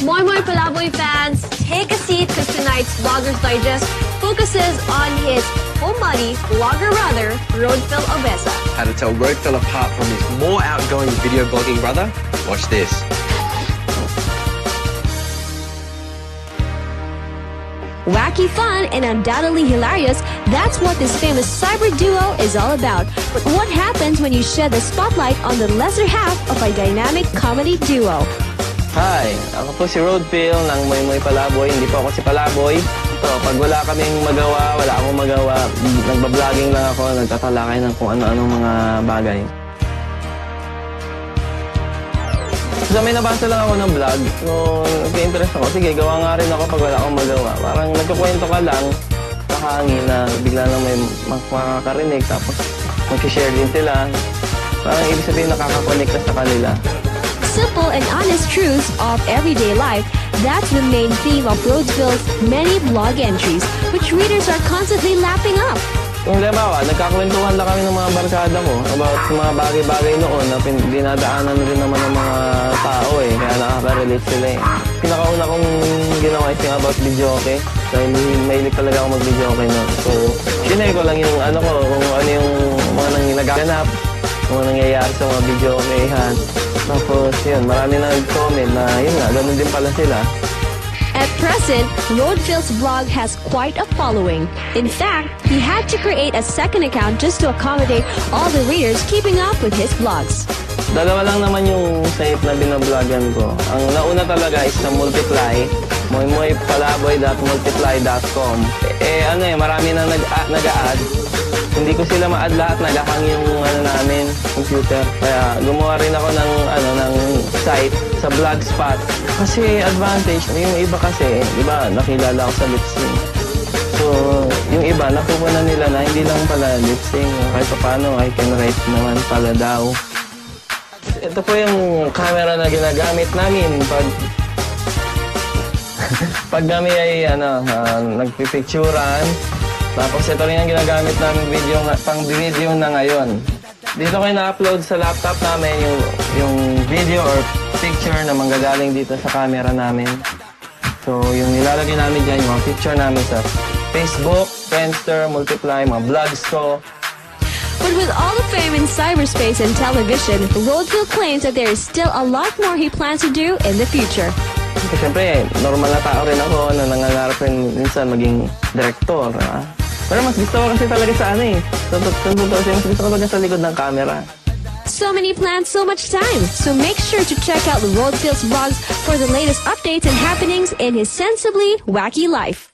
Moi Moi Palaboy fans, take a seat because tonight's Vloggers Digest focuses on his homebody, vlogger brother, Roadphil Obesa. How to tell Roadphil apart from his more outgoing video blogging brother? Watch this. Wacky fun and undoubtedly hilarious, that's what this famous cyber duo is all about. But what happens when you shed the spotlight on the lesser half of a dynamic comedy duo? Hi, ako po si Roadphil ng Moi Moi Palaboy. Hindi po ako si Palaboy. Ito, pag wala kaming magawa, wala akong magawa, nagbabloging lang ako, nagtatalakay ng kung ano-anong mga bagay. So may nabasa lang ako ng vlog, so nagka-interest ako, sige gawa nga rin ako pag wala akong magawa. Parang nagkukwento ka lang sa hangin na bigla lang may makakarinig tapos mag-share din sila. Parang ibig sabihin nakakakonect ka sa kanila. Simple and honest truths of everyday life, that's the main theme of Roadphil's many blog entries, which readers are constantly lapping up. Kung halimbawa, nagkakwentuhan lang kami ng mga barkada ko about mga bagay-bagay noon na dinadaanan rin naman ng mga tao kaya nakaka-relate sila Pinakauna kong ginawa is yung about videoke dahil mahilig talaga ako mag-videoke noon. So, sinay ko lang yung ano ko, kung ano yung mga nagaganap, kung ano nangyayari sa mga videokehan. Tapos yun, marami na nag-comment na yun nga, ganun din pala sila. At present, Roadphil's blog has quite a following. In fact, he had to create a second account just to accommodate all the readers keeping up with his vlogs. Dalawa lang naman yung site na binablogan ko. Ang nauna talaga is sa Multiply, moimoypalaboy.multiply.com. Marami na nag-a-add. Hindi ko sila ma-add lahat, nag-hang yung namin, computer. Kaya gumawa rin ako ng site sa Blogspot. Kasi advantage, yung iba kasi, iba nakilala ako sa lip-sync. So, yung iba, nakukuha nila na hindi lang pala lip-sync. Kahit paano, I can write naman pala daw. Ito po yung camera na ginagamit namin pag kami ay nagpipicturan. Tapos ito rin ang ginagamit namin pang video na ngayon. Dito ko na-upload sa laptop namin yung video or picture na manggagaling dito sa camera namin. So yung nilalagay namin dyan, yung mga picture namin sa Facebook, Friendster, Multiply, mga vlogs ko. But with all the fame in cyberspace and television, Roadphil claims that there is still a lot more he plans to do in the future. Siyempre, normal na tao rin ako na nangangarap rin minsan maging director. Pero mas gusto ko kasi talaga sa mas gusto ko talaga sa likod ng camera. So many plans, so much time. So make sure to check out Roadphil's vlogs for the latest updates and happenings in his sensibly wacky life.